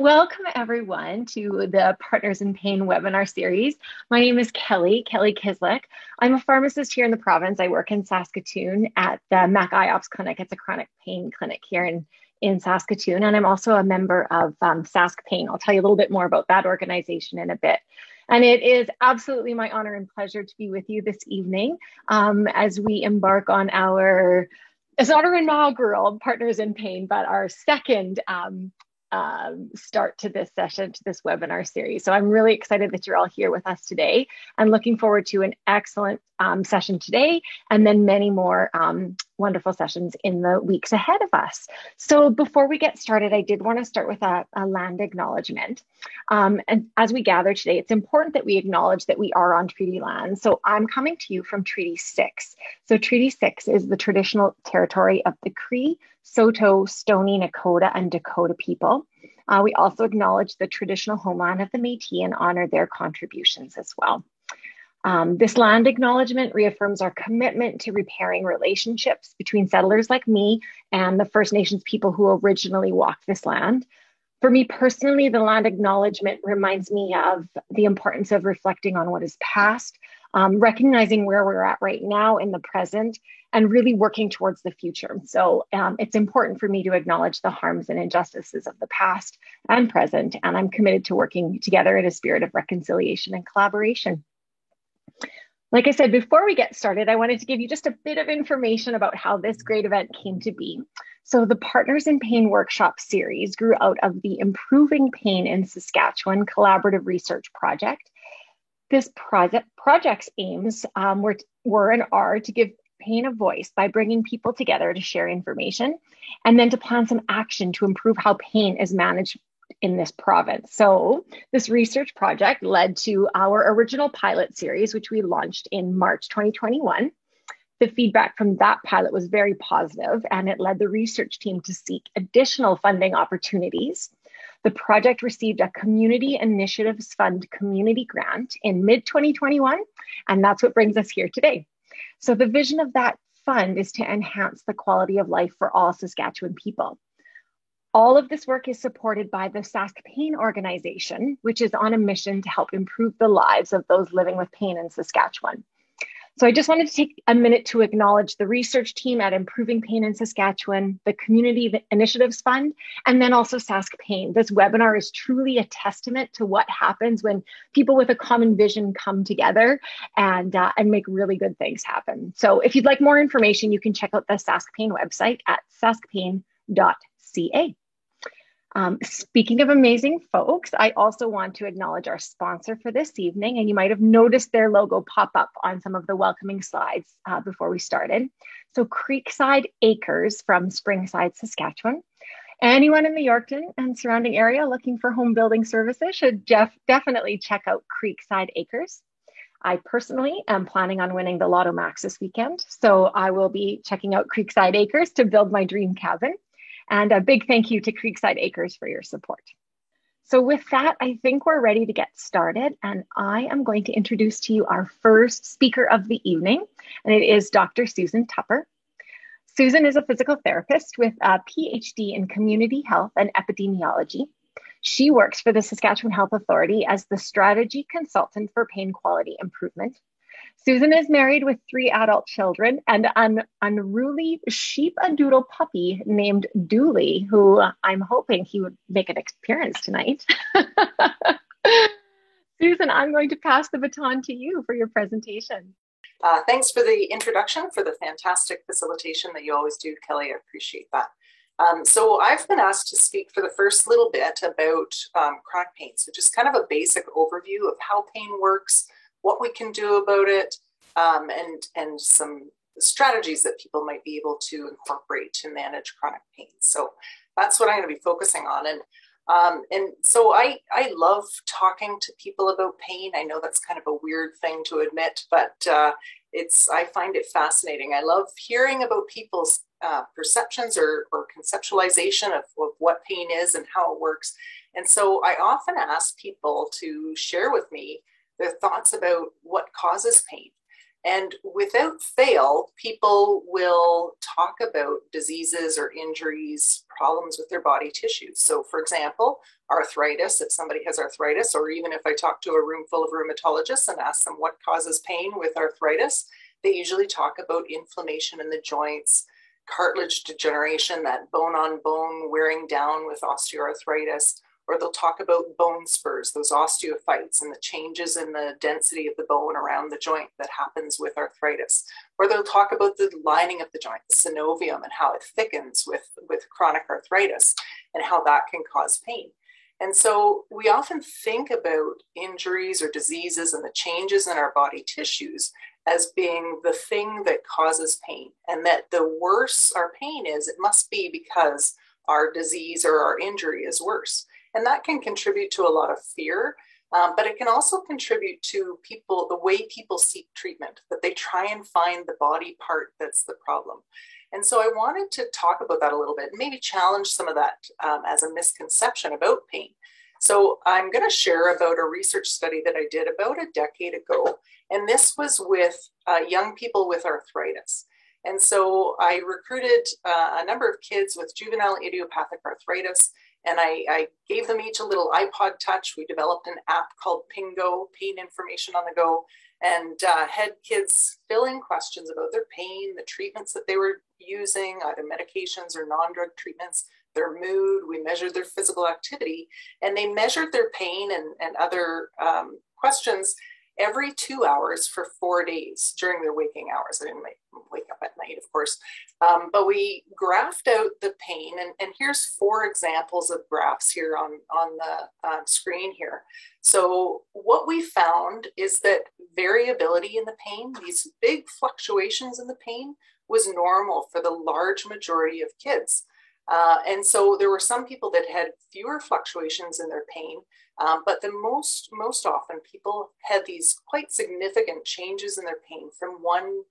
Welcome everyone to the Partners in Pain webinar series. My name is Kelly Kislick. I'm a pharmacist here in the province. I work in Saskatoon at the Mac IOPS Clinic. It's a chronic pain clinic here in Saskatoon. And I'm also a member of Sask Pain. I'll tell you a little bit more about that organization in a bit. And it is absolutely my honor and pleasure to be with you this evening as we embark on it's not our inaugural Partners in Pain, but our second start to this session, to this webinar series. So I'm really excited that you're all here with us today and looking forward to an excellent session today and then many more wonderful sessions in the weeks ahead of us. So before we get started, I did want to start with a land acknowledgement. And as we gather today, it's important that we acknowledge that we are on treaty land. So I'm coming to you from Treaty 6. So Treaty 6 is the traditional territory of the Cree, Saulteaux, Stoney, Nakota, and Dakota people. We also acknowledge the traditional homeland of the Métis and honor their contributions as well. This land acknowledgement reaffirms our commitment to repairing relationships between settlers like me and the First Nations people who originally walked this land. For me personally, the land acknowledgement reminds me of the importance of reflecting on what is past, recognizing where we're at right now in the present, and really working towards the future. So it's important for me to acknowledge the harms and injustices of the past and present, and I'm committed to working together in a spirit of reconciliation and collaboration. Like I said, before we get started, I wanted to give you just a bit of information about how this great event came to be. So the Partners in Pain workshop series grew out of the Improving Pain in Saskatchewan collaborative research project. This project's aims were and are to give pain a voice by bringing people together to share information and then to plan some action to improve how pain is managed in this province. So this research project led to our original pilot series, which we launched in March 2021. The feedback from that pilot was very positive, and it led the research team to seek additional funding opportunities. The project received a Community Initiatives Fund community grant in mid-2021, and that's what brings us here today. So the vision of that fund is to enhance the quality of life for all Saskatchewan people. All of this work is supported by the Sask Pain organization, which is on a mission to help improve the lives of those living with pain in Saskatchewan. So I just wanted to take a minute to acknowledge the research team at Improving Pain in Saskatchewan, the Community Initiatives Fund, and then also Sask Pain. This webinar is truly a testament to what happens when people with a common vision come together and make really good things happen. So if you'd like more information, you can check out the Sask Pain website at saskpain.ca. Speaking of amazing folks, I also want to acknowledge our sponsor for this evening, and you might have noticed their logo pop up on some of the welcoming slides before we started. So Creekside Acres from Springside, Saskatchewan. Anyone in the Yorkton and surrounding area looking for home building services should definitely check out Creekside Acres. I personally am planning on winning the Lotto Max this weekend, so I will be checking out Creekside Acres to build my dream cabin. And a big thank you to Creekside Acres for your support. So with that, I think we're ready to get started. And I am going to introduce to you our first speaker of the evening, and it is Dr. Susan Tupper. Susan is a physical therapist with a PhD in community health and epidemiology. She works for the Saskatchewan Health Authority as the strategy consultant for pain quality improvement. Susan is married with 3 adult children and an unruly sheep-a-doodle puppy named Dooley, who I'm hoping he would make an appearance tonight. Susan, I'm going to pass the baton to you for your presentation. Thanks for the introduction, for the fantastic facilitation that you always do, Kelly. I appreciate that. So I've been asked to speak for the first little bit about chronic pain. So just kind of a basic overview of how pain works, what we can do about it, and some strategies that people might be able to incorporate to manage chronic pain. So that's what I'm going to be focusing on. And so I love talking to people about pain. I know that's kind of a weird thing to admit, but I find it fascinating. I love hearing about people's perceptions or conceptualization of what pain is and how it works. And so I often ask people to share with me their thoughts about what causes pain. And without fail, people will talk about diseases or injuries, problems with their body tissues. So, for example, arthritis, if somebody has arthritis, or even if I talk to a room full of rheumatologists and ask them what causes pain with arthritis, they usually talk about inflammation in the joints, cartilage degeneration, that bone on bone wearing down with osteoarthritis, or they'll talk about bone spurs, those osteophytes, and the changes in the density of the bone around the joint that happens with arthritis. Or they'll talk about the lining of the joint, the synovium, and how it thickens with chronic arthritis and how that can cause pain. And so we often think about injuries or diseases and the changes in our body tissues as being the thing that causes pain, and that the worse our pain is, it must be because our disease or our injury is worse. And that can contribute to a lot of fear, but it can also contribute to people, the way people seek treatment, that they try and find the body part that's the problem. And so I wanted to talk about that a little bit and maybe challenge some of that as a misconception about pain. So I'm going to share about a research study that I did about a decade ago. And this was with young people with arthritis. And so I recruited a number of kids with juvenile idiopathic arthritis, and I gave them each a little iPod Touch. We developed an app called Pingo, Pain Information on the Go, and had kids fill in questions about their pain, the treatments that they were using, either medications or non-drug treatments, their mood. We measured their physical activity, and they measured their pain and other questions every 2 hours for 4 days during their waking hours. I didn't wake up at night, of course, but we graphed out the pain. And here's 4 examples of graphs here on the screen here. So what we found is that variability in the pain, these big fluctuations in the pain, was normal for the large majority of kids. And so there were some people that had fewer fluctuations in their pain, but the most often people had these quite significant changes in their pain from one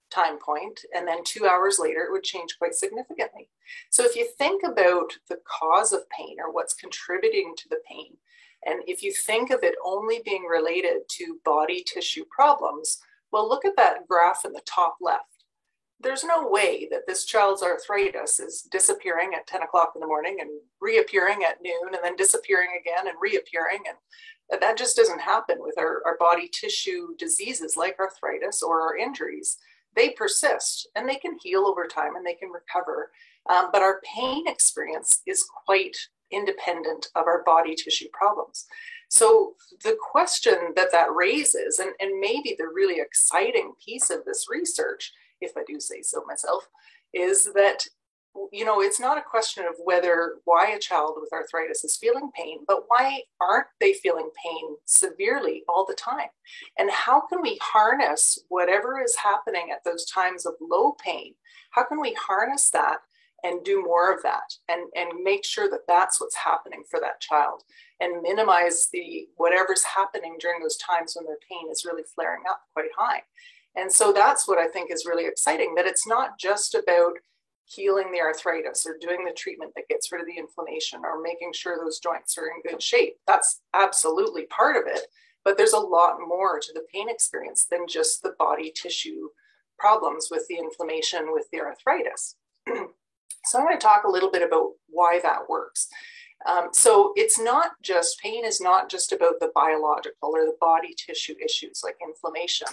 time point, and then 2 hours later it would change quite significantly. So if you think about the cause of pain or what's contributing to the pain, and if you think of it only being related to body tissue problems, well, look at that graph in the top left. There's no way that this child's arthritis is disappearing at 10 o'clock in the morning and reappearing at noon and then disappearing again and reappearing. And that just doesn't happen with our body tissue diseases like arthritis or our injuries. They persist and they can heal over time and they can recover. But our pain experience is quite independent of our body tissue problems. So the question that raises, and maybe the really exciting piece of this research, if I do say so myself, is that, you know, it's not a question of why a child with arthritis is feeling pain, but why aren't they feeling pain severely all the time? And how can we harness whatever is happening at those times of low pain? How can we harness that and do more of that and make sure that that's what's happening for that child and minimize whatever's happening during those times when their pain is really flaring up quite high? And so that's what I think is really exciting, that it's not just about healing the arthritis or doing the treatment that gets rid of the inflammation or making sure those joints are in good shape. That's absolutely part of it, but there's a lot more to the pain experience than just the body tissue problems with the inflammation with the arthritis. So I'm going to talk a little bit about why that works. So pain is not just about the biological or the body tissue issues like inflammation,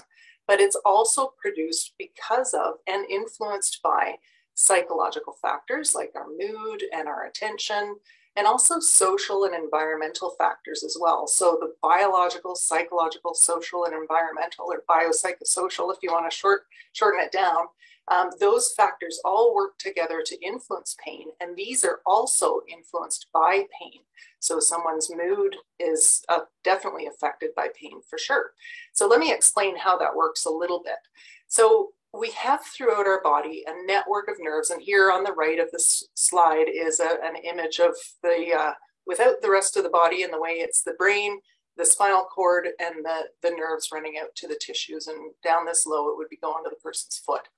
but it's also produced because of and influenced by psychological factors like our mood and our attention, and also social and environmental factors as well. So the biological, psychological, social, and environmental, or biopsychosocial, if you want to shorten it down, those factors all work together to influence pain, and these are also influenced by pain. So someone's mood is definitely affected by pain for sure. So let me explain how that works a little bit. So we have throughout our body a network of nerves, and here on the right of this slide is an image of without the rest of the body, and the way it's the brain, the spinal cord, and the nerves running out to the tissues, and down this low it would be going to the person's foot.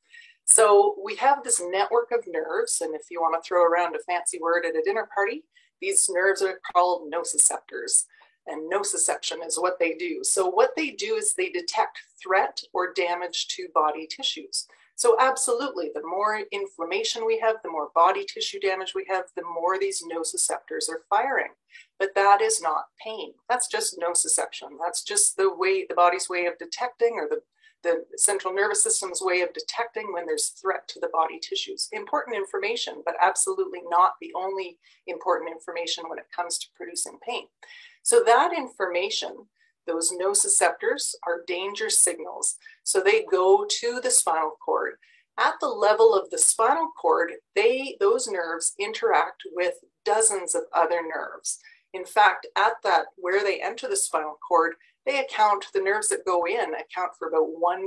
So we have this network of nerves, and if you want to throw around a fancy word at a dinner party, these nerves are called nociceptors. and nociception is what they do. So what they do is they detect threat or damage to body tissues. So absolutely, the more inflammation we have, the more body tissue damage we have, the more these nociceptors are firing. But that is not pain. That's just nociception. That's just the body's way of detecting, or the central nervous system's way of detecting when there's threat to the body tissues. Important information, but absolutely not the only important information when it comes to producing pain. So that information, those nociceptors, are danger signals. So they go to the spinal cord. At the level of the spinal cord, those nerves interact with dozens of other nerves. In fact, at that, where they enter the spinal cord, the nerves that go in account for about 1%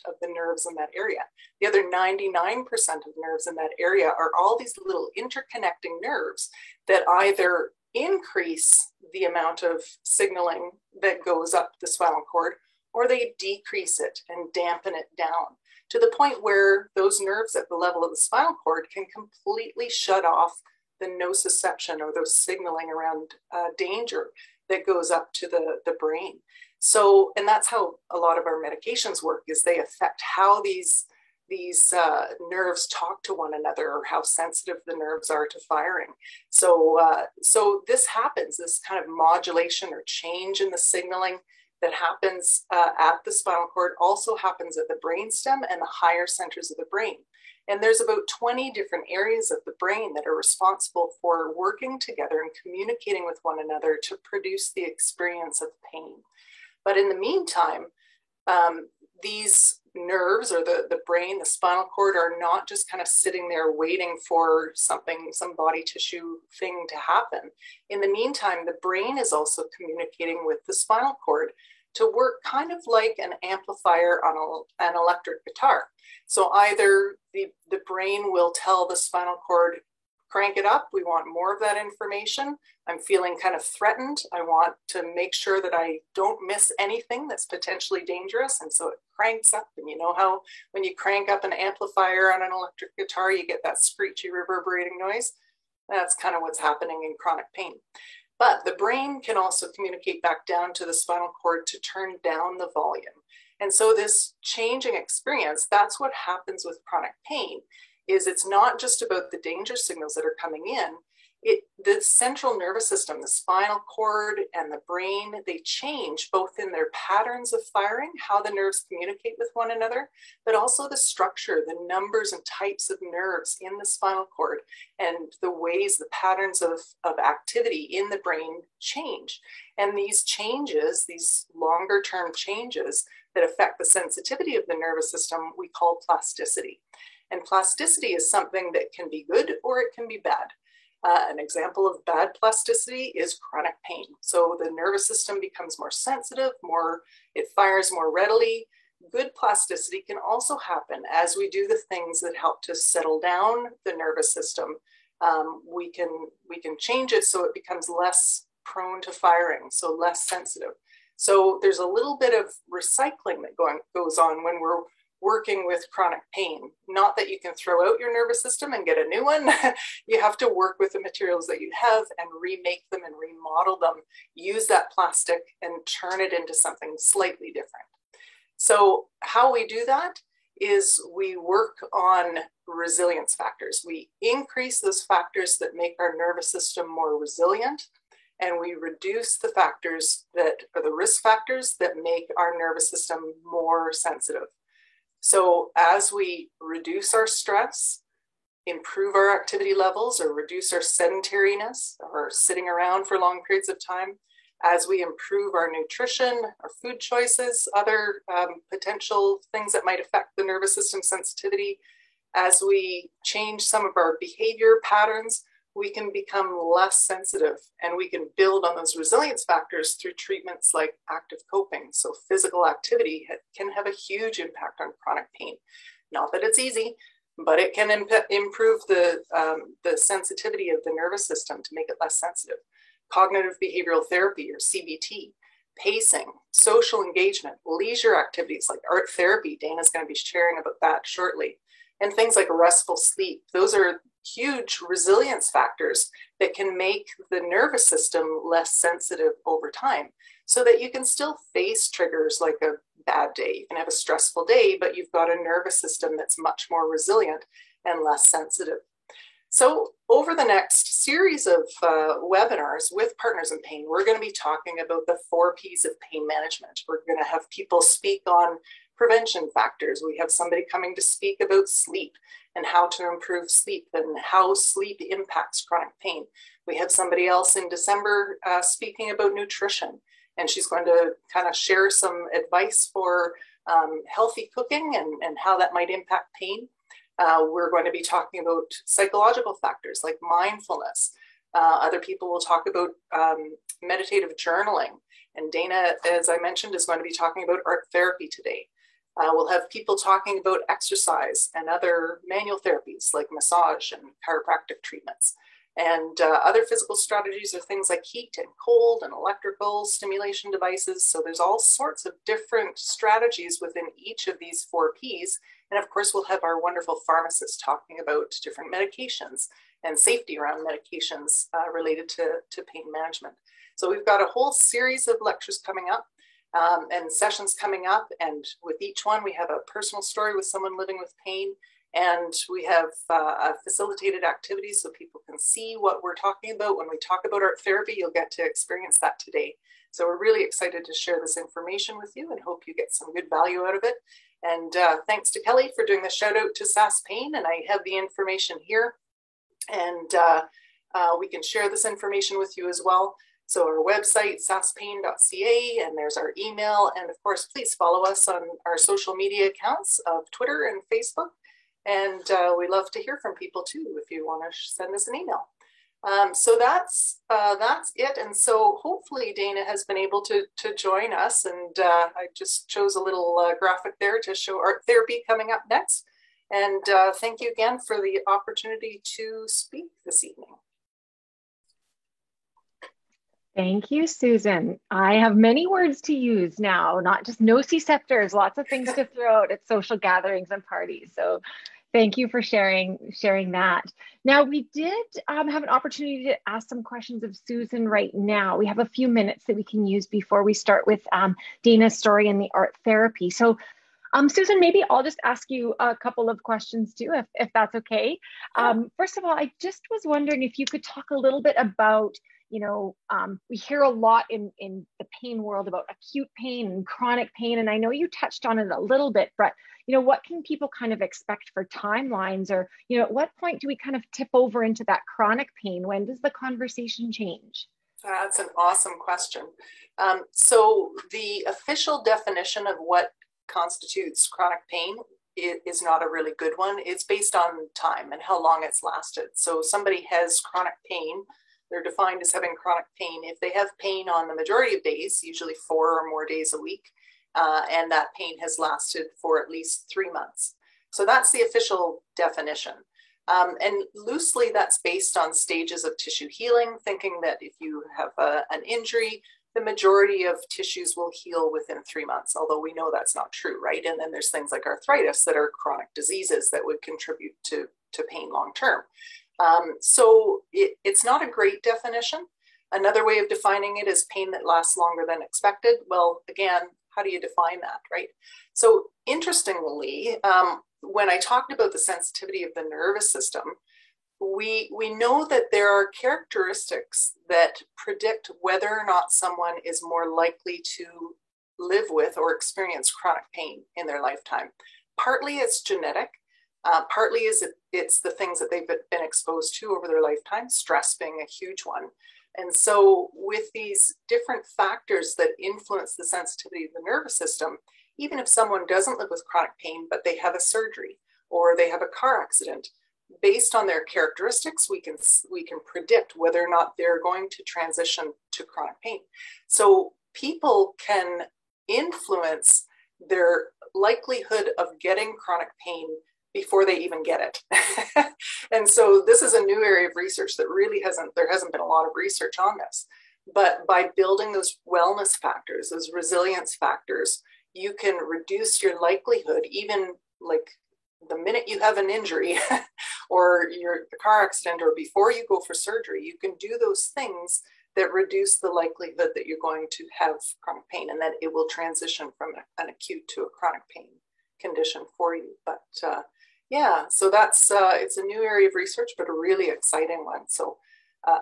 of the nerves in that area. The other 99% of nerves in that area are all these little interconnecting nerves that either increase the amount of signaling that goes up the spinal cord, or they decrease it and dampen it down to the point where those nerves at the level of the spinal cord can completely shut off the nociception, or those signaling around danger that goes up to the brain. So, and that's how a lot of our medications work, is they affect how these nerves talk to one another, or how sensitive the nerves are to firing. So this happens, this kind of modulation or change in the signaling that happens at the spinal cord also happens at the brainstem and the higher centers of the brain. And there's about 20 different areas of the brain that are responsible for working together and communicating with one another to produce the experience of pain. But in the meantime, these nerves, or the brain, the spinal cord, are not just kind of sitting there waiting for some body tissue thing to happen. In the meantime, the brain is also communicating with the spinal cord to work kind of like an amplifier on an electric guitar. So either the brain will tell the spinal cord, crank it up, we want more of that information. I'm feeling kind of threatened. I want to make sure that I don't miss anything that's potentially dangerous. And so it cranks up. And you know how when you crank up an amplifier on an electric guitar, you get that screechy reverberating noise? That's kind of what's happening in chronic pain. But the brain can also communicate back down to the spinal cord to turn down the volume. And so this changing experience, that's what happens with chronic pain, is it's not just about the danger signals that are coming in. The central nervous system, the spinal cord and the brain, they change both in their patterns of firing, how the nerves communicate with one another, but also the structure, the numbers and types of nerves in the spinal cord, and the ways, the patterns of activity in the brain change. And these changes, these longer term changes that affect the sensitivity of the nervous system, we call plasticity. And plasticity is something that can be good or it can be bad. An example of bad plasticity is chronic pain. So the nervous system becomes more sensitive, it fires more readily. Good plasticity can also happen as we do the things that help to settle down the nervous system. We can change it so it becomes less prone to firing, so less sensitive. So there's a little bit of recycling that goes on when we're working with chronic pain. Not that you can throw out your nervous system and get a new one. You have to work with the materials that you have and remake them and remodel them, use that plastic and turn it into something slightly different. So how we do that is we work on resilience factors. We increase those factors that make our nervous system more resilient, and we reduce the factors that are the risk factors that make our nervous system more sensitive. So as we reduce our stress, improve our activity levels, or reduce our sedentariness, or sitting around for long periods of time, as we improve our nutrition, our food choices, other potential things that might affect the nervous system sensitivity, as we change some of our behavior patterns, we can become less sensitive, and we can build on those resilience factors through treatments like active coping. So physical activity can have a huge impact on chronic pain. Not that it's easy, but it can improve the sensitivity of the nervous system to make it less sensitive. Cognitive behavioral therapy, or CBT, pacing, social engagement, leisure activities like art therapy. Dana's going to be sharing about that shortly. And things like restful sleep. Those are huge resilience factors that can make the nervous system less sensitive over time, so that you can still face triggers like a bad day. You can have a stressful day, but you've got a nervous system that's much more resilient and less sensitive. So over the next series of webinars with Partners in Pain, we're going to be talking about the 4 Ps of pain management. We're going to have people speak on prevention factors. We have somebody coming to speak about sleep and how to improve sleep and how sleep impacts chronic pain. We have somebody else in December speaking about nutrition, and she's going to kind of share some advice for healthy cooking and how that might impact pain. We're going to be talking about psychological factors like mindfulness. Other people will talk about meditative journaling. And Dana, as I mentioned, is going to be talking about art therapy today. We'll have people talking about exercise and other manual therapies like massage and chiropractic treatments. And other physical strategies are things like heat and cold and electrical stimulation devices. So there's all sorts of different strategies within each of these 4 Ps. And of course, we'll have our wonderful pharmacists talking about different medications and safety around medications related to pain management. So we've got a whole series of lectures coming up and sessions coming up. And with each one, we have a personal story with someone living with pain. And we have a facilitated activity so people can see what we're talking about. When we talk about art therapy, you'll get to experience that today. So we're really excited to share this information with you and hope you get some good value out of it. And thanks to Kelly for doing the shout out to SAS Pain. And I have the information here. And we can share this information with you as well. So our website, saspain.ca, and there's our email. And of course, please follow us on our social media accounts of Twitter and Facebook. And we love to hear from people too, if you want to send us an email. So that's it. And so hopefully Dana has been able to join us. And I just chose a little graphic there to show art therapy coming up next. And thank you again for the opportunity to speak this evening. Thank you, Susan. I have many words to use now, not just nociceptors, lots of things to throw out at social gatherings and parties. So thank you for sharing that. Now, we did have an opportunity to ask some questions of Susan right now. We have a few minutes that we can use before we start with Dana's story and the art therapy. So Susan, maybe I'll just ask you a couple of questions too, if that's okay. First of all, I just was wondering if you could talk a little bit about, we hear a lot in the pain world about acute pain and chronic pain. And I know you touched on it a little bit, but, what can people kind of expect for timelines, or, at what point do we kind of tip over into that chronic pain? When does the conversation change? That's an awesome question. So the official definition of what constitutes chronic pain is not a really good one. It's based on time and how long it's lasted. So somebody has chronic pain, they're defined as having chronic pain if they have pain on the majority of days, usually 4 or more days a week, and that pain has lasted for at least 3 months. So that's the official definition. And loosely, that's based on stages of tissue healing, thinking that if you have an injury, the majority of tissues will heal within 3 months, although we know that's not true, right? And then there's things like arthritis that are chronic diseases that would contribute to pain long term. So it's not a great definition. Another way of defining it is pain that lasts longer than expected. Well, again, how do you define that, right? So interestingly, when I talked about the sensitivity of the nervous system, we know that there are characteristics that predict whether or not someone is more likely to live with or experience chronic pain in their lifetime. Partly it's genetic. Partly it's the things that they've been exposed to over their lifetime, stress being a huge one. And so with these different factors that influence the sensitivity of the nervous system, even if someone doesn't live with chronic pain, but they have a surgery or they have a car accident, based on their characteristics, we can predict whether or not they're going to transition to chronic pain. So people can influence their likelihood of getting chronic pain before they even get it. And so this is a new area of research that really there hasn't been a lot of research on this. But by building those wellness factors, those resilience factors, you can reduce your likelihood, even like the minute you have an injury or the car accident or before you go for surgery, you can do those things that reduce the likelihood that you're going to have chronic pain and that it will transition from an acute to a chronic pain condition for you. But yeah, so that's it's a new area of research, but a really exciting one. So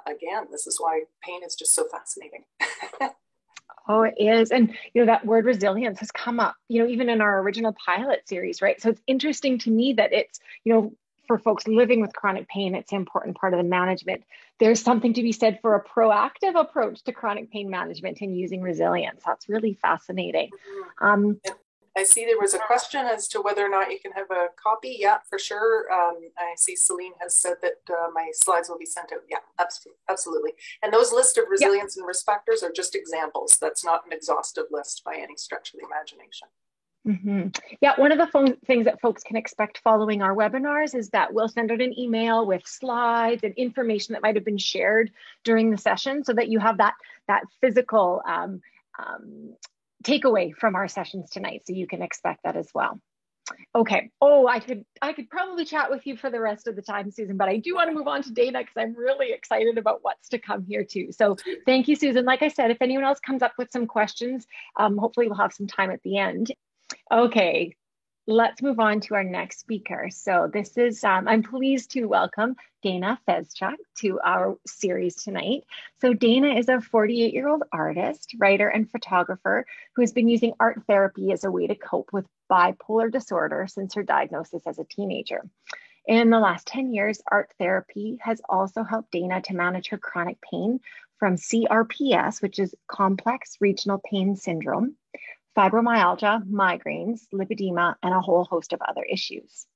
again, this is why pain is just so fascinating. Oh, it is. And, that word resilience has come up, even in our original pilot series, right? So it's interesting to me that it's, for folks living with chronic pain, it's an important part of the management. There's something to be said for a proactive approach to chronic pain management and using resilience. That's really fascinating. I see there was a question as to whether or not you can have a copy. Yeah, for sure. I see Celine has said that my slides will be sent out. Yeah, absolutely. And those list of resilience and risk factors are just examples. That's not an exhaustive list by any stretch of the imagination. Mm-hmm. Yeah, one of the things that folks can expect following our webinars is that we'll send out an email with slides and information that might have been shared during the session so that you have that physical takeaway from our sessions tonight. So you can expect that as well. Okay. Oh, I could probably chat with you for the rest of the time, Susan, but I do want to move on to Dana because I'm really excited about what's to come here too. So thank you, Susan. Like I said, if anyone else comes up with some questions, hopefully we'll have some time at the end. Okay, let's move on to our next speaker. So this is, I'm pleased to welcome Dana Fezchuk to our series tonight. So Dana is a 48-year-old artist, writer, and photographer who has been using art therapy as a way to cope with bipolar disorder since her diagnosis as a teenager. In the last 10 years, art therapy has also helped Dana to manage her chronic pain from CRPS, which is complex regional pain syndrome, fibromyalgia, migraines, lipedema, and a whole host of other issues.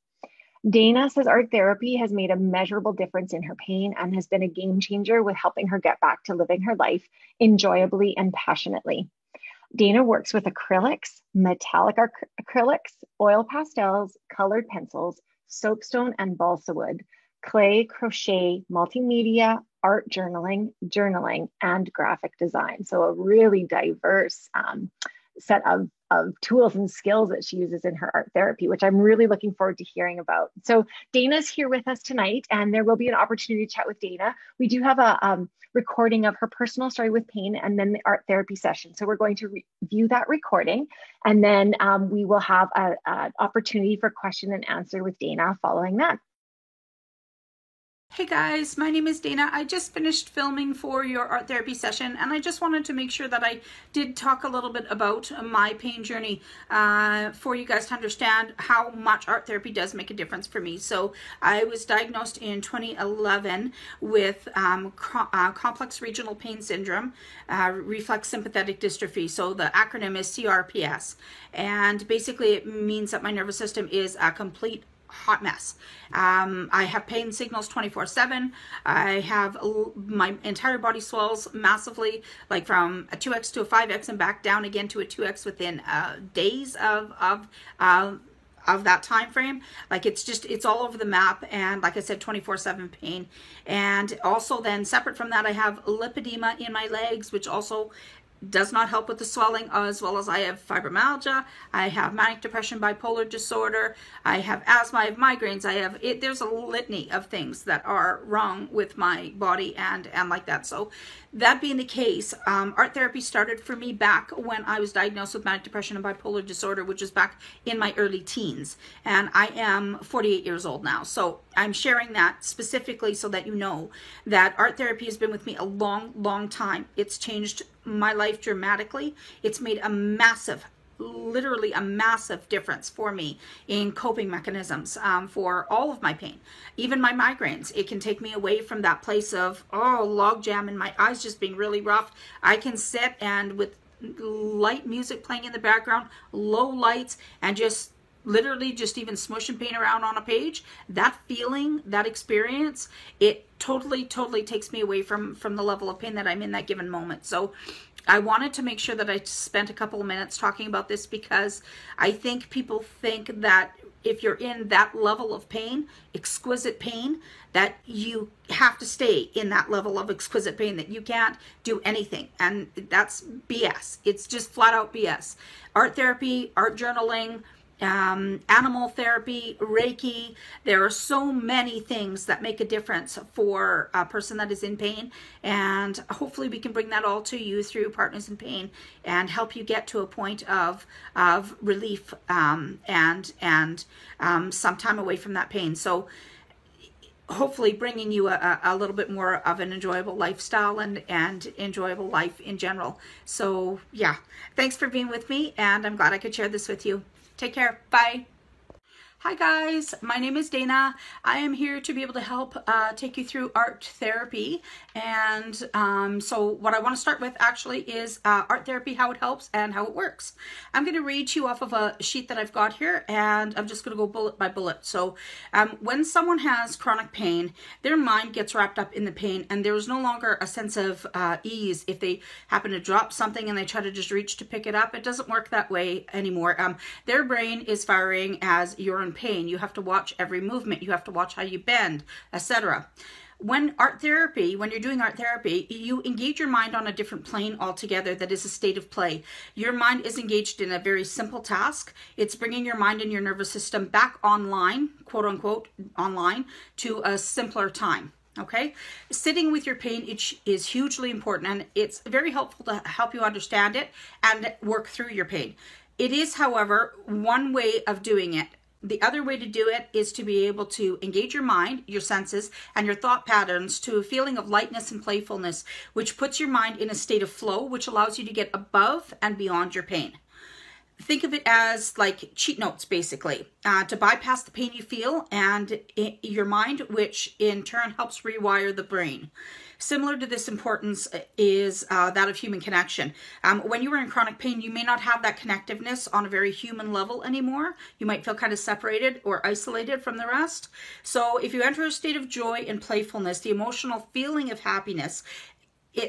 Dana says art therapy has made a measurable difference in her pain and has been a game changer with helping her get back to living her life enjoyably and passionately. Dana works with acrylics, metallic acrylics, oil pastels, colored pencils, soapstone and balsa wood, clay, crochet, multimedia, art journaling, and graphic design. So a really diverse set of tools and skills that she uses in her art therapy, which I'm really looking forward to hearing about. So Dana's here with us tonight, and there will be an opportunity to chat with Dana. We do have a recording of her personal story with pain and then the art therapy session. So we're going to view that recording, and then we will have an opportunity for question and answer with Dana following that. Hey guys, my name is Dana. I just finished filming for your art therapy session, and I just wanted to make sure that I did talk a little bit about my pain journey for you guys to understand how much art therapy does make a difference for me. So I was diagnosed in 2011 with complex regional pain syndrome, reflex sympathetic dystrophy. So the acronym is CRPS, and basically it means that my nervous system is a complete hot mess. I have pain signals 24/7. I have my entire body swells massively, like from a 2x to a 5x and back down again to a 2x within days of that time frame. Like it's all over the map, and like I said, 24/7 pain. And also then separate from that, I have lipedema in my legs, which also does not help with the swelling, as well as I have fibromyalgia, I have manic depression, bipolar disorder, I have asthma, I have migraines, there's a litany of things that are wrong with my body and like that. So that being the case, art therapy started for me back when I was diagnosed with manic depression and bipolar disorder, which was back in my early teens. And I am 48 years old now. So I'm sharing that specifically so that you know that art therapy has been with me a long, long time. It's changed my life dramatically. It's made a massive, literally a massive difference for me in coping mechanisms for all of my pain, even my migraines. It can take me away from that place of logjam and my eyes just being really rough. I can sit and with light music playing in the background, low lights, and just literally just even smush and paint around on a page. That feeling, that experience, it totally takes me away from the level of pain that I'm in that given moment. So I wanted to make sure that I spent a couple of minutes talking about this, because I think people think that if you're in that level of pain, exquisite pain, that you have to stay in that level of exquisite pain, that you can't do anything. And that's BS. It's just flat out BS. Art therapy, art journaling, animal therapy, Reiki. There are so many things that make a difference for a person that is in pain, and hopefully we can bring that all to you through Partners in Pain and help you get to a point of relief and some time away from that pain. So hopefully bringing you a little bit more of an enjoyable lifestyle and enjoyable life in general. So yeah, thanks for being with me, and I'm glad I could share this with you. Take care. Bye. Hi guys, my name is Dana. I am here to be able to help take you through art therapy. And so what I want to start with actually is art therapy, how it helps and how it works. I'm going to read to you off of a sheet that I've got here, and I'm just going to go bullet by bullet. So when someone has chronic pain, their mind gets wrapped up in the pain, and there's no longer a sense of ease. If they happen to drop something and they try to just reach to pick it up, it doesn't work that way anymore. Their brain is firing as you're in pain. You have to watch every movement. You have to watch how you bend, etc. When you're doing art therapy, you engage your mind on a different plane altogether that is a state of play. Your mind is engaged in a very simple task. It's bringing your mind and your nervous system back online, quote unquote, online, to a simpler time. Okay, sitting with your pain is hugely important, and it's very helpful to help you understand it and work through your pain. It is, however, one way of doing it. The other way to do it is to be able to engage your mind, your senses, and your thought patterns to a feeling of lightness and playfulness, which puts your mind in a state of flow, which allows you to get above and beyond your pain. Think of it as like cheat notes, basically, to bypass the pain you feel and your mind, which in turn helps rewire the brain. Similar to this importance is that of human connection. When you are in chronic pain, you may not have that connectiveness on a very human level anymore. You might feel kind of separated or isolated from the rest. So if you enter a state of joy and playfulness, the emotional feeling of happiness,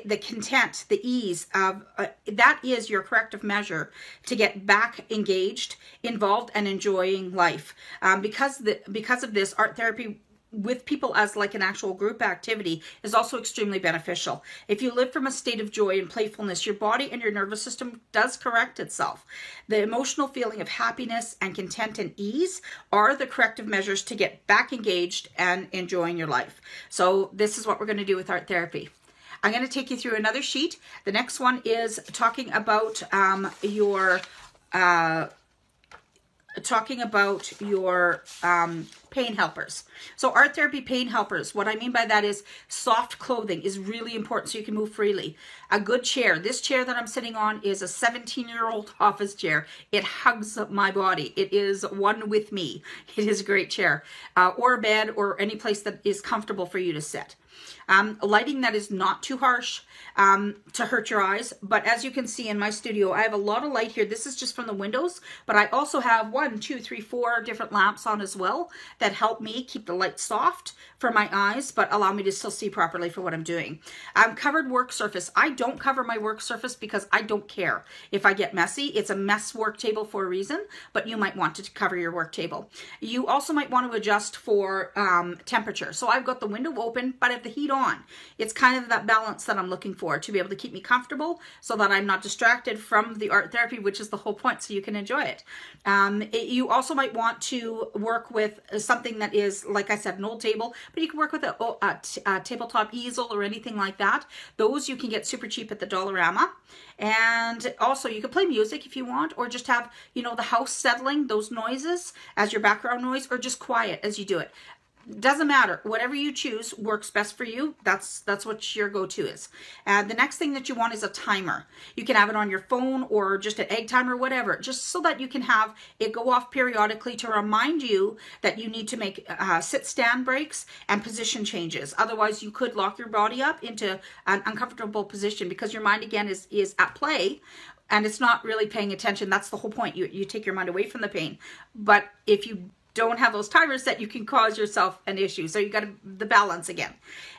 the content, the ease of that is your corrective measure to get back engaged, involved, and enjoying life. Because of this, art therapy with people as like an actual group activity is also extremely beneficial. If you live from a state of joy and playfulness, your body and your nervous system does correct itself. The emotional feeling of happiness and content and ease are the corrective measures to get back engaged and enjoying your life. So this is what we're going to do with art therapy. I'm going to take you through another sheet. The next one is talking about your pain helpers. So art therapy pain helpers, what I mean by that is soft clothing is really important so you can move freely. A good chair. This chair that I'm sitting on is a 17-year-old office chair. It hugs my body. It is one with me. It is a great chair. Or a bed or any place that is comfortable for you to sit. Lighting that is not too harsh to hurt your eyes. But as you can see in my studio, I have a lot of light here. This is just from the windows, but I also have 1, 2, 3, 4 different lamps on as well that help me keep the light soft for my eyes, but allow me to still see properly for what I'm doing. Covered work surface. I don't cover my work surface because I don't care if I get messy. It's a mess work table for a reason, but you might want to cover your work table. You also might want to adjust for temperature. So I've got the window open, but I have the heat on. It's kind of that balance that I'm looking for to be able to keep me comfortable so that I'm not distracted from the art therapy, which is the whole point, so you can enjoy it. You also might want to work with something that is, like I said, an old table, but you can work with a tabletop easel or anything like that. Those you can get super cheap at the Dollarama. And also you can play music if you want, or just have, the house settling, those noises as your background noise, or just quiet as you do it. Doesn't matter. Whatever you choose works best for you. That's what your go-to is. And the next thing that you want is a timer. You can have it on your phone or just an egg timer, whatever, just so that you can have it go off periodically to remind you that you need to make sit-stand breaks and position changes. Otherwise, you could lock your body up into an uncomfortable position because your mind, again, is at play and it's not really paying attention. That's the whole point. You take your mind away from the pain. But if you don't have those timers set, you can cause yourself an issue. So you got the balance again.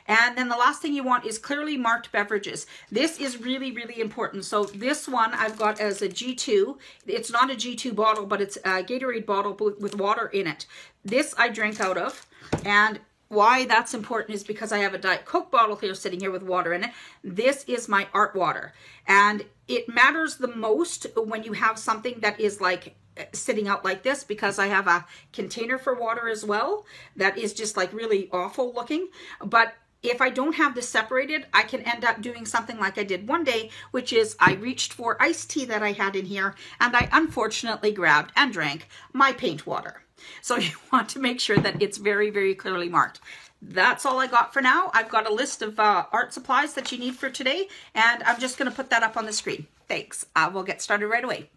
And then the last thing you want is clearly marked beverages. This is really, really important. So this one I've got as a G2. It's not a G2 bottle, but it's a Gatorade bottle with water in it. This I drink out of, and why that's important is because I have a Diet Coke bottle here sitting here with water in it. This is my art water. And it matters the most when you have something that is like sitting out like this, because I have a container for water as well that is just like really awful looking. But if I don't have this separated, I can end up doing something like I did one day, which is I reached for iced tea that I had in here, and I unfortunately grabbed and drank my paint water. So you want to make sure that it's very, very clearly marked. That's all I got for now. I've got a list of art supplies that you need for today, and I'm just going to put that up on the screen. Thanks. We'll get started right away.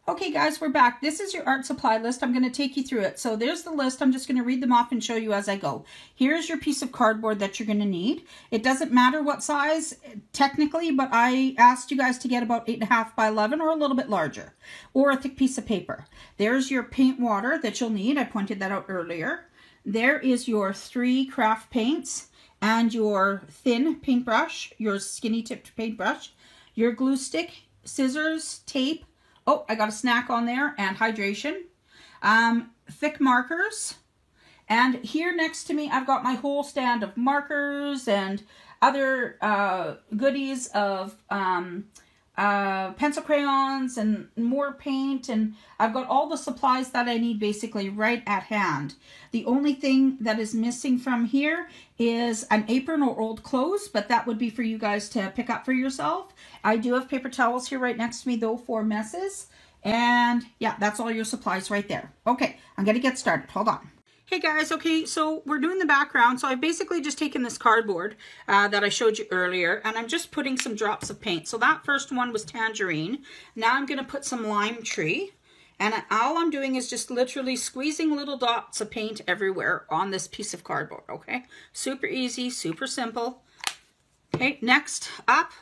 Okay guys, we're back. This is your art supply list. I'm going to take you through it. So there's the list. I'm just going to read them off and show you as I go. Here's your piece of cardboard that you're going to need. It doesn't matter what size technically, but I asked you guys to get about 8.5 by 11 or a little bit larger, or a thick piece of paper. There's your paint water that you'll need. I pointed that out earlier. There is your 3 craft paints and your thin paintbrush, your skinny tipped paintbrush, your glue stick, scissors, tape. Oh, I got a snack on there, and hydration. Thick markers. And here next to me, I've got my whole stand of markers and other goodies of pencil crayons and more paint. And I've got all the supplies that I need basically right at hand. The only thing that is missing from here is an apron or old clothes, but that would be for you guys to pick up for yourself. I do have paper towels here right next to me though for messes. And yeah, that's all your supplies right there. Okay, I'm gonna get started. Hold on. Hey guys, okay, so we're doing the background. So I've basically just taken this cardboard that I showed you earlier, and I'm just putting some drops of paint. So that first one was tangerine. Now I'm gonna put some lime tree. And all I'm doing is just literally squeezing little dots of paint everywhere on this piece of cardboard, okay? Super easy, super simple. Okay, next up,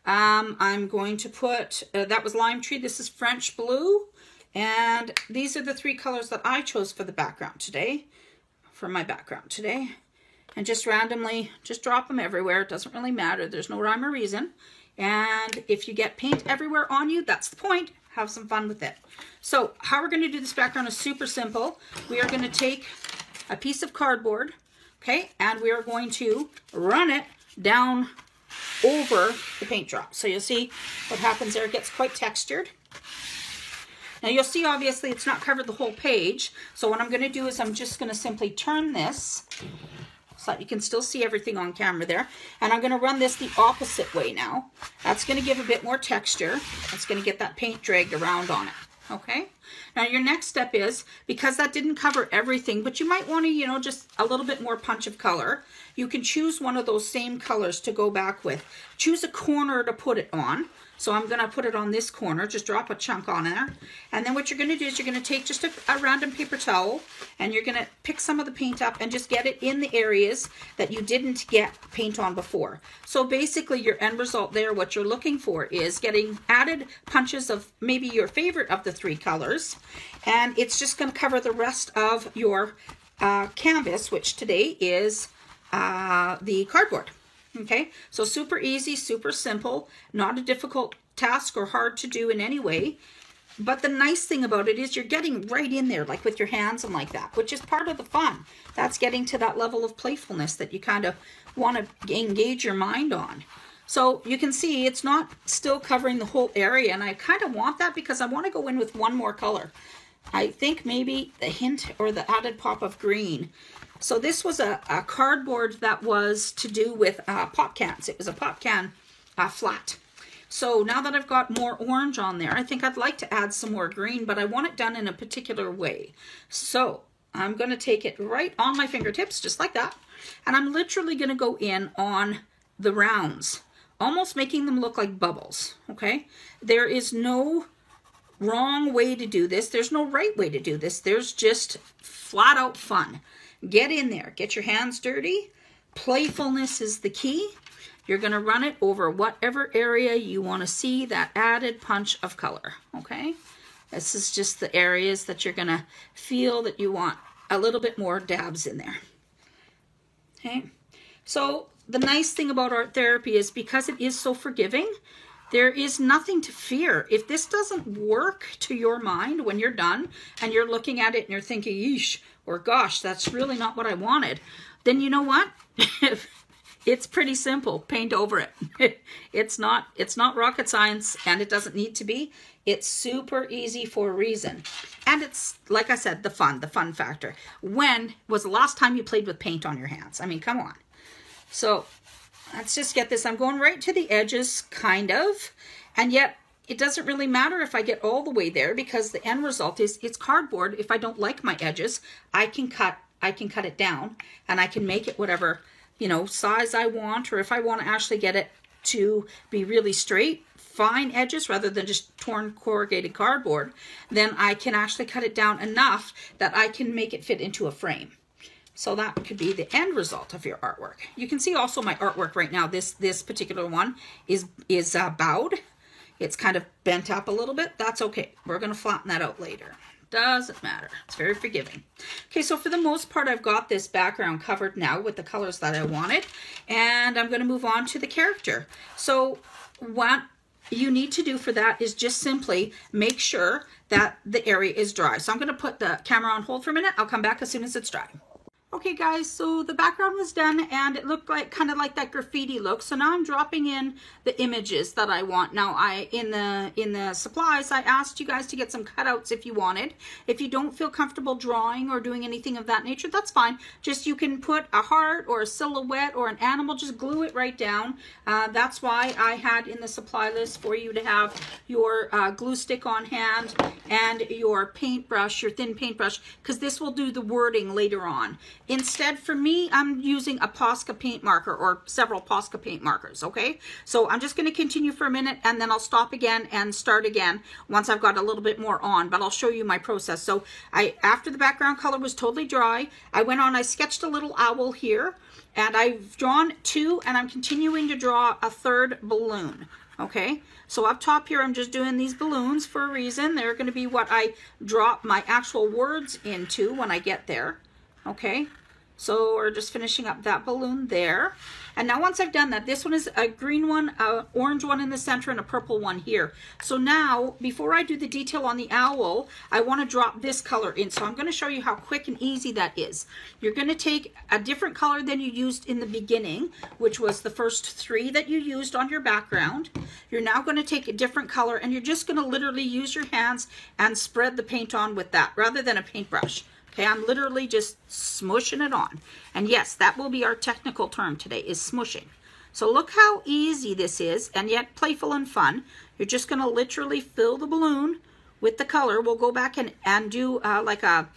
I'm going to put, that was lime tree, this is French blue. And these are the 3 colors that I chose for the background today, for my background today. And just randomly, just drop them everywhere. It doesn't really matter. There's no rhyme or reason. And if you get paint everywhere on you, that's the point. Have some fun with it. So how we're going to do this background is super simple. We are going to take a piece of cardboard, okay, and we are going to run it down over the paint drop. So you'll see what happens there. It gets quite textured. Now you'll see obviously it's not covered the whole page. So what I'm going to do is I'm just going to simply turn this so that you can still see everything on camera there. And I'm going to run this the opposite way now. That's going to give a bit more texture. That's going to get that paint dragged around on it. Okay. Now your next step is, because that didn't cover everything, but you might want to, you know, just a little bit more punch of color. You can choose one of those same colors to go back with. Choose a corner to put it on. So I'm going to put it on this corner, just drop a chunk on there. And then what you're going to do is you're going to take just a random paper towel, and you're going to pick some of the paint up and just get it in the areas that you didn't get paint on before. So basically your end result there, what you're looking for is getting added punches of maybe your favorite of the 3 colors. And it's just going to cover the rest of your canvas, which today is the cardboard. Okay, so super easy, super simple, not a difficult task or hard to do in any way. But the nice thing about it is you're getting right in there, like with your hands and like that, which is part of the fun. That's getting to that level of playfulness that you kind of want to engage your mind on. So you can see it's not still covering the whole area, and I kind of want that because I want to go in with one more color. I think maybe the hint or the added pop of green. So this was a cardboard that was to do with pop cans. It was a pop can flat. So now that I've got more orange on there, I think I'd like to add some more green, but I want it done in a particular way. So I'm going to take it right on my fingertips, just like that. And I'm literally going to go in on the rounds, almost making them look like bubbles, okay? There is no wrong way to do this. There's no right way to do this. There's just flat out fun. Get in there, get your hands dirty. Playfulness is the key. You're going to run it over whatever area you want to see that added punch of color, okay? This is just the areas that you're going to feel that you want a little bit more dabs in there. Okay, so the nice thing about art therapy is because it is so forgiving, There is nothing to fear. If this doesn't work to your mind when you're done and you're looking at it and you're thinking, yeesh, or gosh, that's really not what I wanted, then you know what? It's pretty simple. Paint over it. It's not rocket science, and it doesn't need to be. It's super easy for a reason. And it's, like I said, the fun factor. When was the last time you played with paint on your hands? I mean, come on. So let's just get this. I'm going right to the edges, kind of. And yet, it doesn't really matter if I get all the way there, because the end result is it's cardboard. If I don't like my edges, I can cut it down, and I can make it whatever, you know, size I want, or if I want to actually get it to be really straight, fine edges rather than just torn corrugated cardboard, then I can actually cut it down enough that I can make it fit into a frame. So that could be the end result of your artwork. You can see also my artwork right now. This particular one is bowed. It's kind of bent up a little bit. That's okay. We're going to flatten that out later. Doesn't matter. It's very forgiving. Okay, so for the most part, I've got this background covered now with the colors that I wanted, and I'm going to move on to the character. So what you need to do for that is just simply make sure that the area is dry. So I'm going to put the camera on hold for a minute. I'll come back as soon as it's dry. Okay guys, so the background was done and it looked like kind of like that graffiti look. So now I'm dropping in the images that I want. Now in the supplies, I asked you guys to get some cutouts if you wanted. If you don't feel comfortable drawing or doing anything of that nature, that's fine. Just you can put a heart or a silhouette or an animal, just glue it right down. That's why I had in the supply list for you to have your glue stick on hand and your paintbrush, your thin paintbrush, because this will do the wording later on. Instead, for me, I'm using a Posca paint marker or several Posca paint markers, okay? So I'm just going to continue for a minute and then I'll stop again and start again once I've got a little bit more on, but I'll show you my process. So after the background color was totally dry, I sketched a little owl here, and I've drawn two, and I'm continuing to draw a third balloon. Okay, so up top here, I'm just doing these balloons for a reason. They're going to be what I drop my actual words into when I get there. Okay, so we're just finishing up that balloon there. And now once I've done that, this one is a green one, a orange one in the center, and a purple one here. So now, before I do the detail on the owl, I want to drop this color in. So I'm going to show you how quick and easy that is. You're going to take a different color than you used in the beginning, which was the first three that you used on your background. You're now going to take a different color, and you're just going to literally use your hands and spread the paint on with that, rather than a paintbrush. Okay, I'm literally just smushing it on. And yes, that will be our technical term today, is smushing. So look how easy this is, and yet playful and fun. You're just going to literally fill the balloon with the color. We'll go back and do like a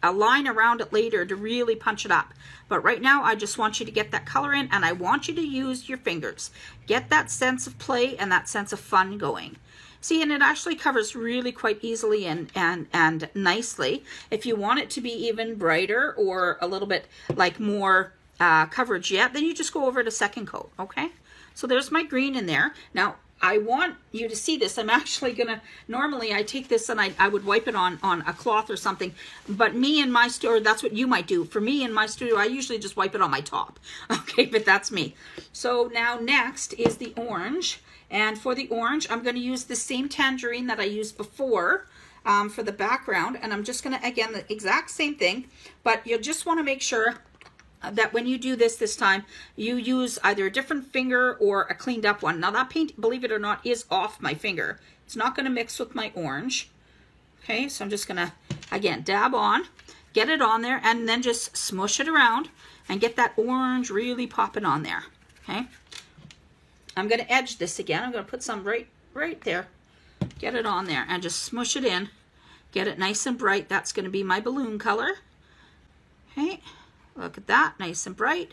line around it later to really punch it up. But right now, I just want you to get that color in, and I want you to use your fingers. Get that sense of play and that sense of fun going. See, and it actually covers really quite easily and nicely. If you want it to be even brighter or a little bit like more coverage yet, then you just go over to second coat, okay? So there's my green in there. Now, I want you to see this. I'm actually gonna, normally I take this and I would wipe it on a cloth or something, but me in my studio, that's what you might do. For me in my studio, I usually just wipe it on my top, okay, but that's me. So now next is the orange. And for the orange, I'm going to use the same tangerine that I used before for the background. And I'm just going to, again, the exact same thing. But you'll just want to make sure that when you do this time, you use either a different finger or a cleaned up one. Now that paint, believe it or not, is off my finger. It's not going to mix with my orange. Okay, so I'm just going to, again, dab on, get it on there, and then just smush it around and get that orange really popping on there. Okay. I'm going to edge this again. I'm going to put some right there. Get it on there and just smush it in. Get it nice and bright. That's going to be my balloon color. Okay, look at that. Nice and bright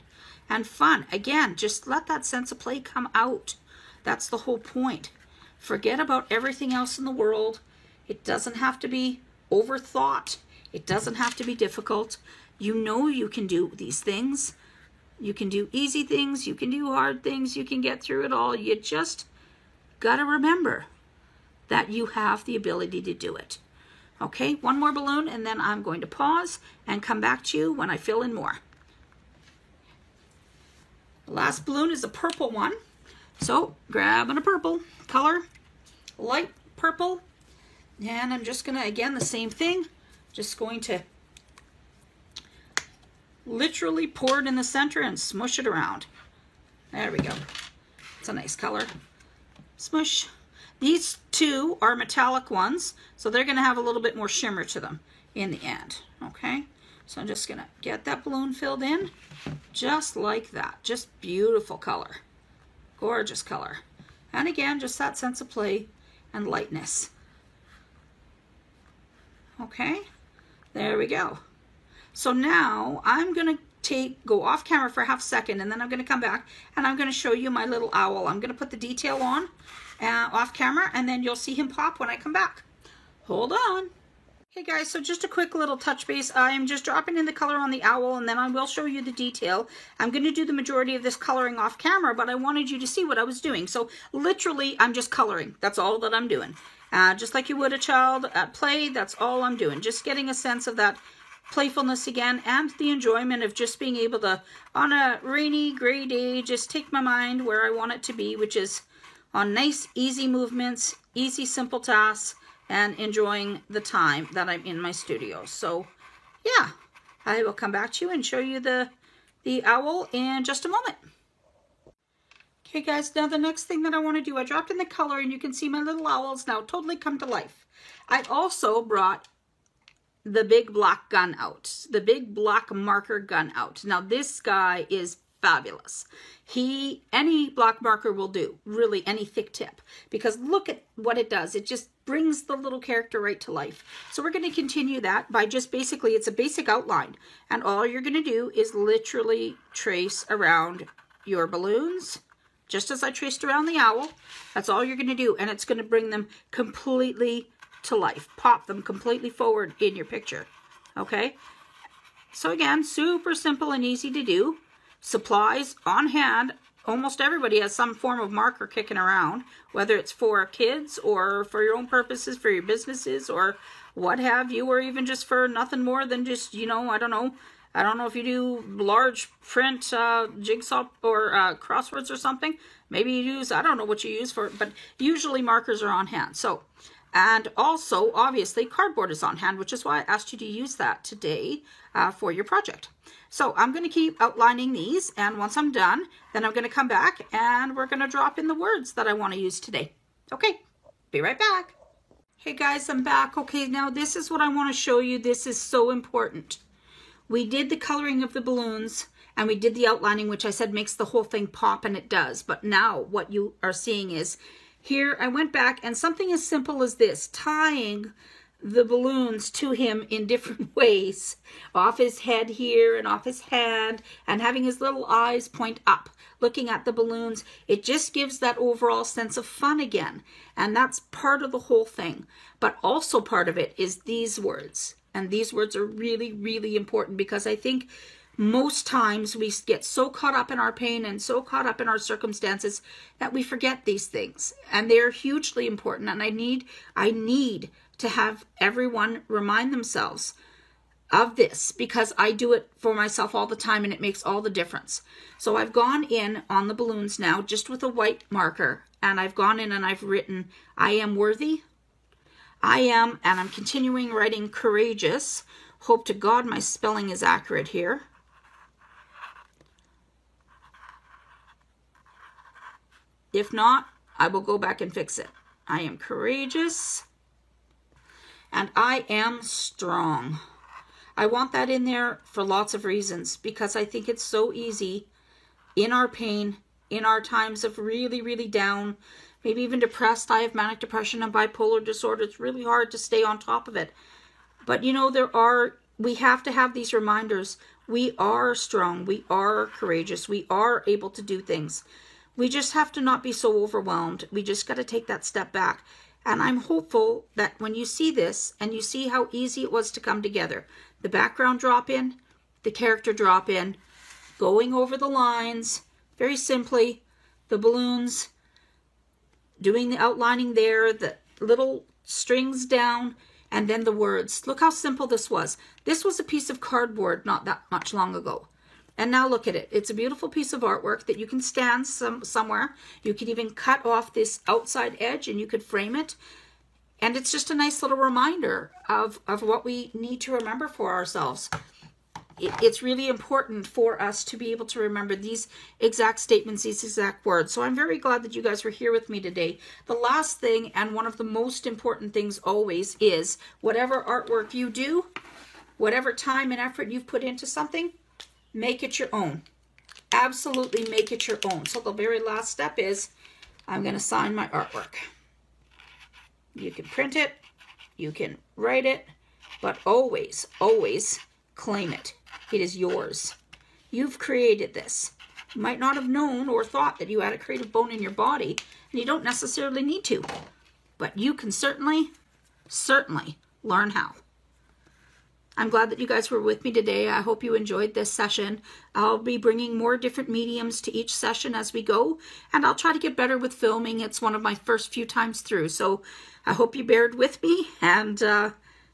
and fun. Again, just let that sense of play come out. That's the whole point. Forget about everything else in the world. It doesn't have to be overthought. It doesn't have to be difficult. You know you can do these things. You can do easy things, you can do hard things, you can get through it all. You just got to remember that you have the ability to do it. Okay, one more balloon and then I'm going to pause and come back to you when I fill in more. The last balloon is a purple one. So grabbing a purple color, light purple, and I'm just gonna, again, the same thing, just going to literally pour it in the center and smush it around. There we go. It's a nice color. Smush. These two are metallic ones, so they're gonna have a little bit more shimmer to them in the end, okay? So I'm just gonna get that balloon filled in, just like that. Just beautiful color. Gorgeous color. And again, just that sense of play and lightness. Okay, there we go. So now I'm gonna go off camera for half a second, and then I'm gonna come back and I'm gonna show you my little owl. I'm gonna put the detail on off camera, and then you'll see him pop when I come back. Hold on. Hey guys, so just a quick little touch base. I am just dropping in the color on the owl, and then I will show you the detail. I'm going to do the majority of this coloring off camera, but I wanted you to see what I was doing. So literally, I'm just coloring. That's all that I'm doing. Just like you would a child at play, that's all I'm doing. Just getting a sense of that playfulness again, and the enjoyment of just being able to, on a rainy, gray day, just take my mind where I want it to be, which is on nice, easy movements, easy, simple tasks, and enjoying the time that I'm in my studio. So yeah, I will come back to you and show you the owl in just a moment. Okay guys, now the next thing that I want to do, I dropped in the color, and you can see my little owls now totally come to life. I also brought the big black gun out, the big black marker gun out. Now this guy is fabulous. Any black marker will do, really, any thick tip, because look at what it does. It just brings the little character right to life. So we're going to continue that by just basically, it's a basic outline, and all you're going to do is literally trace around your balloons, just as I traced around the owl. That's all you're going to do, and it's going to bring them completely to life, pop them completely forward in your picture. Okay, so again, super simple and easy to do. Supplies on hand. Almost everybody has some form of marker kicking around, whether it's for kids or for your own purposes, for your businesses or what have you, or even just for nothing more than just, you know, I don't know if you do large print jigsaw or crosswords or something. Maybe you use, I don't know what you use for it, but usually markers are on hand. So, and also obviously cardboard is on hand, which is why I asked you to use that today for your project. So I'm going to keep outlining these, and once I'm done, then I'm going to come back and we're going to drop in the words that I want to use today. Okay, be right back. Hey guys, I'm back. Okay, now this is what I want to show you. This is so important. We did the coloring of the balloons and we did the outlining, which I said makes the whole thing pop, and it does. But now what you are seeing is, here I went back, and something as simple as this, tying the balloons to him in different ways, off his head here and off his hand, and having his little eyes point up, looking at the balloons. It just gives that overall sense of fun again, and that's part of the whole thing. But also part of it is these words, and these words are really, really important, because I think most times we get so caught up in our pain and so caught up in our circumstances that we forget these things, and they're hugely important. And I need to have everyone remind themselves of this, because I do it for myself all the time, and it makes all the difference. So I've gone in on the balloons now just with a white marker, and I've gone in and I've written, I am worthy, I am, and I'm continuing writing courageous. Hope to God my spelling is accurate here. If not, I will go back and fix it. I am courageous, and I am strong. I want that in there for lots of reasons, because I think it's so easy in our pain, in our times of really, really down, maybe even depressed. I have manic depression and bipolar disorder. It's really hard to stay on top of it. But you know, we have to have these reminders. We are strong. We are courageous. We are able to do things. We just have to not be so overwhelmed. We just got to take that step back. And I'm hopeful that when you see this and you see how easy it was to come together, the background drop in, the character drop in, going over the lines, very simply, the balloons, doing the outlining there, the little strings down, and then the words. Look how simple this was. This was a piece of cardboard not that much long ago. And now look at it. It's a beautiful piece of artwork that you can stand somewhere. You could even cut off this outside edge and you could frame it. And it's just a nice little reminder of what we need to remember for ourselves. It's really important for us to be able to remember these exact statements, these exact words. So I'm very glad that you guys were here with me today. The last thing, and one of the most important things always, is whatever artwork you do, whatever time and effort you've put into something, make it your own. Absolutely make it your own. So the very last step is, I'm going to sign my artwork. You can print it, you can write it, but always, always claim it. It is yours. You've created this. You might not have known or thought that you had a creative bone in your body, and you don't necessarily need to, but you can certainly learn how. I'm glad that you guys were with me today. I hope you enjoyed this session. I'll be bringing more different mediums to each session as we go, and I'll try to get better with filming. It's one of my first few times through, so I hope you bared with me and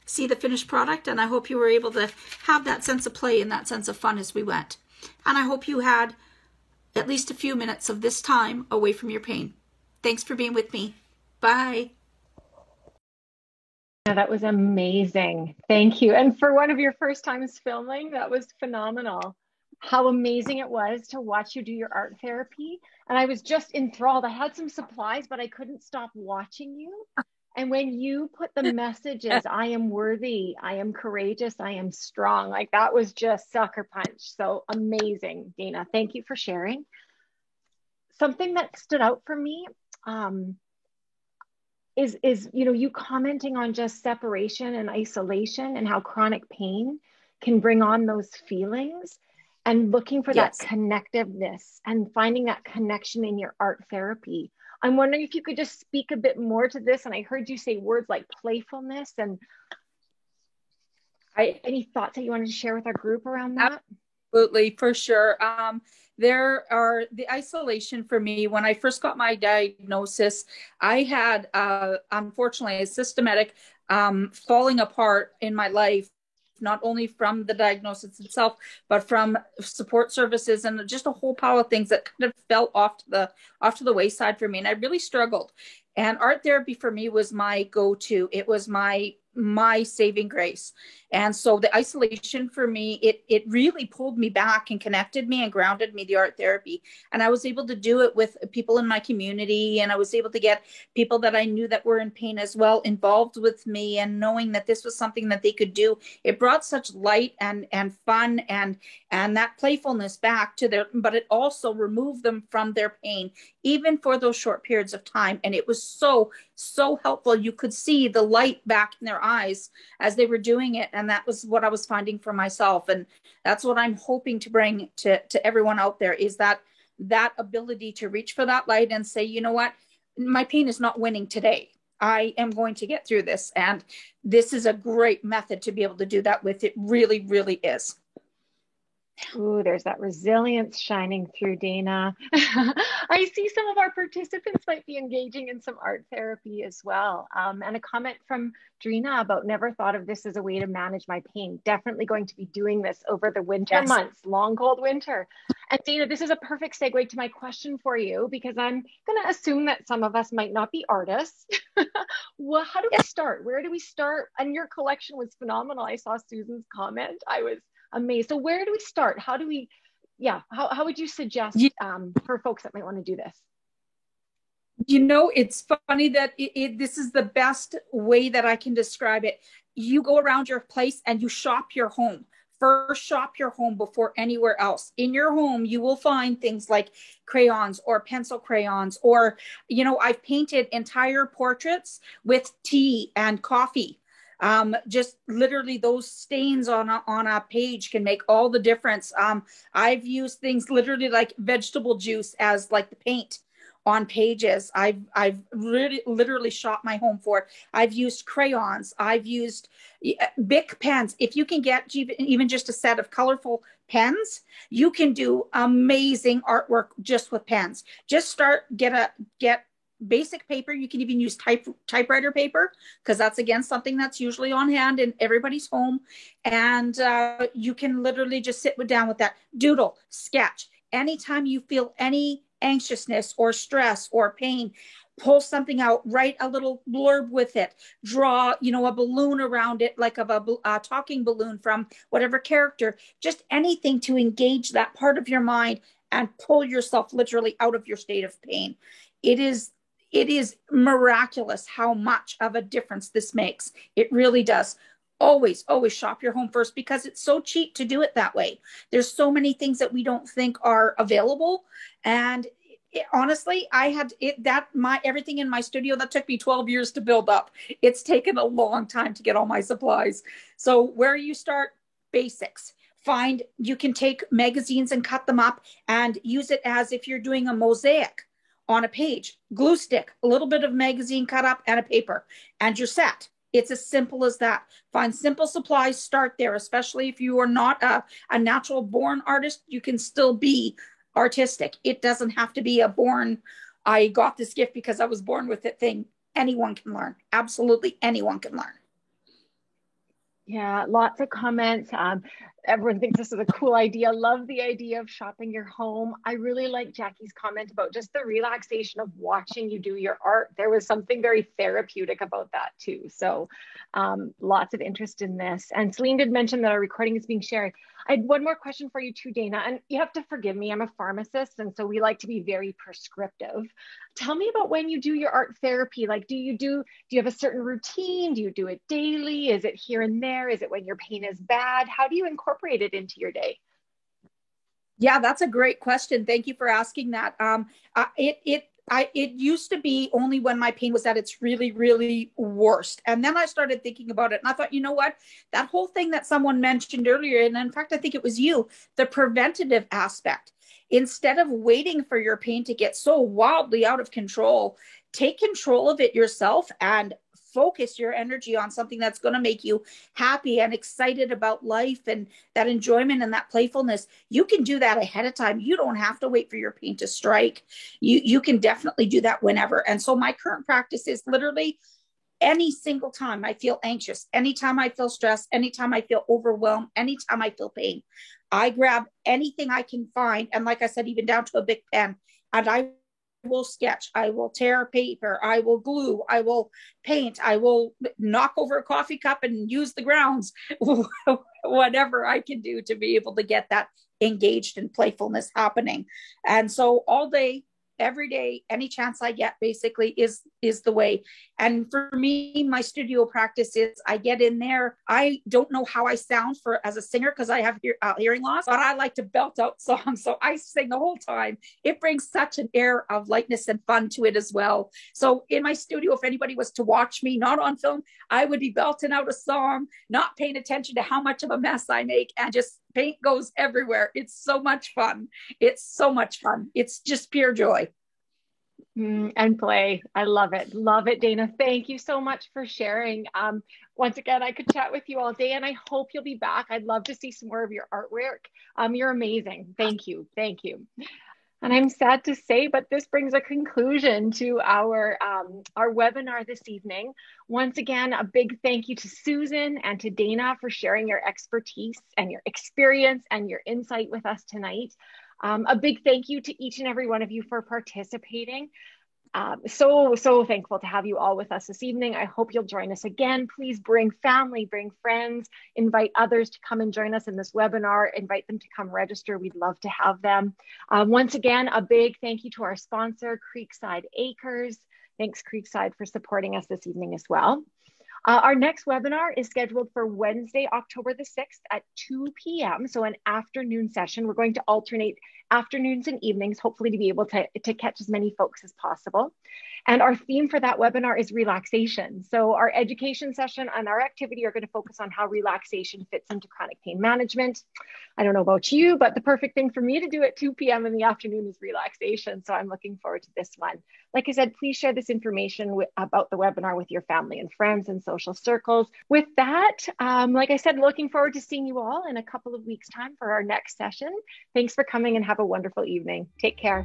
see the finished product, and I hope you were able to have that sense of play and that sense of fun as we went. And I hope you had at least a few minutes of this time away from your pain. Thanks for being with me. Bye. Yeah, that was amazing. Thank you. And for one of your first times filming, that was phenomenal. How amazing it was to watch you do your art therapy. And I was just enthralled. I had some supplies, but I couldn't stop watching you. And when you put the messages, I am worthy, I am courageous, I am strong, like that was just sucker punch. So amazing, Dana. Thank you for sharing. Something that stood out for me is you commenting on just separation and isolation and how chronic pain can bring on those feelings, and looking for that connectiveness and finding that connection in your art therapy. I'm wondering if you could just speak a bit more to this. And I heard you say words like playfulness, and any thoughts that you wanted to share with our group around that? Absolutely, for sure. There are the isolation for me. When I first got my diagnosis, I had, unfortunately, a systematic falling apart in my life, not only from the diagnosis itself, but from support services and just a whole pile of things that kind of fell off to the wayside for me. And I really struggled. And art therapy for me was my go-to. It was my saving grace. And so the isolation for me, it really pulled me back and connected me and grounded me, the art therapy. And I was able to do it with people in my community. And I was able to get people that I knew that were in pain as well involved with me, and knowing that this was something that they could do. It brought such light and fun and that playfulness back to their, but it also removed them from their pain, even for those short periods of time. And it was so helpful. You could see the light back in their eyes as they were doing it. And that was what I was finding for myself. And that's what I'm hoping to bring to everyone out there, is that ability to reach for that light and say, you know what, my pain is not winning today. I am going to get through this. And this is a great method to be able to do that with. It really, really is. Ooh, there's that resilience shining through, Dana. I see some of our participants might be engaging in some art therapy as well. And a comment from Drina about never thought of this as a way to manage my pain. Definitely going to be doing this over the winter months, long, cold winter. And Dana, this is a perfect segue to my question for you, because I'm going to assume that some of us might not be artists. Well, how do we start? Where do we start? And your collection was phenomenal. I saw Susan's comment. I was amazed. So where do we start? How do we, how would you suggest for folks that might want to do this? You know, it's funny that this is the best way that I can describe it. You go around your place and you shop your home. First, shop your home before anywhere else. In your home, you will find things like crayons or pencil crayons, or, you know, I've painted entire portraits with tea and coffee. Just literally those stains on a page can make all the difference. I've used things literally like vegetable juice as like the paint on pages. I've really literally shot my home for it. I've used crayons. I've used Bic pens. If you can get even just a set of colorful pens, you can do amazing artwork just with pens. Just get basic paper. You can even use typewriter paper, because that's, again, something that's usually on hand in everybody's home. And you can literally just sit down with that, doodle, sketch. Anytime you feel any anxiousness or stress or pain, pull something out, write a little blurb with it, draw, a balloon around it, like of a talking balloon from whatever character, just anything to engage that part of your mind and pull yourself literally out of your state of pain. It is miraculous how much of a difference this makes. It really does. Always shop your home first, because it's so cheap to do it that way. There's so many things that we don't think are available. And honestly, I had everything in my studio that took me 12 years to build up. It's taken a long time to get all my supplies. So where you start, basics. You can take magazines and cut them up and use it as if you're doing a mosaic on a page. Glue stick, a little bit of magazine cut up, and a paper, and you're set. It's as simple as that. Find simple supplies, start there, especially if you are not a natural born artist. You can still be artistic. It doesn't have to be I got this gift because I was born with it thing. Anyone can learn. Absolutely anyone can learn. Yeah, lots of comments. Everyone thinks this is a cool idea. Love the idea of shopping your home. I really like Jackie's comment about just the relaxation of watching you do your art. There was something very therapeutic about that too. So lots of interest in this. And Celine did mention that our recording is being shared. I had one more question for you too, Dana, and you have to forgive me. I'm a pharmacist, and so we like to be very prescriptive. Tell me about when you do your art therapy. Like, do you have a certain routine? Do you do it daily? Is it here and there? Is it when your pain is bad? How do you incorporate it into your day? Yeah, that's a great question. Thank you for asking that. It used to be only when my pain was at its really, really worst. And then I started thinking about it, and I thought, you know what, that whole thing that someone mentioned earlier, and in fact, I think it was you, the preventative aspect. Instead of waiting for your pain to get so wildly out of control, take control of it yourself and focus your energy on something that's going to make you happy and excited about life, and that enjoyment and that playfulness. You can do that ahead of time. You don't have to wait for your pain to strike. You can definitely do that whenever. And so my current practice is literally any single time I feel anxious, anytime I feel stressed, anytime I feel overwhelmed, anytime I feel pain, I grab anything I can find. And like I said, even down to a big pen, and I will sketch, I will tear paper, I will glue, I will paint, I will knock over a coffee cup and use the grounds, whatever I can do to be able to get that engaged and playfulness happening. And so all day, every day, any chance I get basically is the way. And for me, my studio practice is I get in there. I don't know how I sound as a singer because I have hearing loss, but I like to belt out songs. So I sing the whole time. It brings such an air of lightness and fun to it as well. So in my studio, if anybody was to watch me, not on film, I would be belting out a song, not paying attention to how much of a mess I make, and just paint goes everywhere. It's so much fun. It's so much fun. It's just pure joy. And play. I love it. Love it, Dana. Thank you so much for sharing. Once again, I could chat with you all day, and I hope you'll be back. I'd love to see some more of your artwork. You're amazing. Thank you. Thank you. And I'm sad to say, but this brings a conclusion to our webinar this evening. Once again, a big thank you to Susan and to Dana for sharing your expertise and your experience and your insight with us tonight. A big thank you to each and every one of you for participating. So thankful to have you all with us this evening. I hope you'll join us again. Please bring family, bring friends, invite others to come and join us in this webinar, invite them to come register. We'd love to have them. Once again, a big thank you to our sponsor, Creekside Acres. Thanks, Creekside, for supporting us this evening as well. Our next webinar is scheduled for Wednesday, October the 6th at 2 p.m. So an afternoon session. We're going to alternate afternoons and evenings, hopefully to be able to catch as many folks as possible. And our theme for that webinar is relaxation. So our education session and our activity are going to focus on how relaxation fits into chronic pain management. I don't know about you, but the perfect thing for me to do at 2 p.m. in the afternoon is relaxation. So I'm looking forward to this one. Like I said, please share this information about the webinar with your family and friends and social circles. With that, like I said, looking forward to seeing you all in a couple of weeks' time for our next session. Thanks for coming and have a wonderful evening. Take care.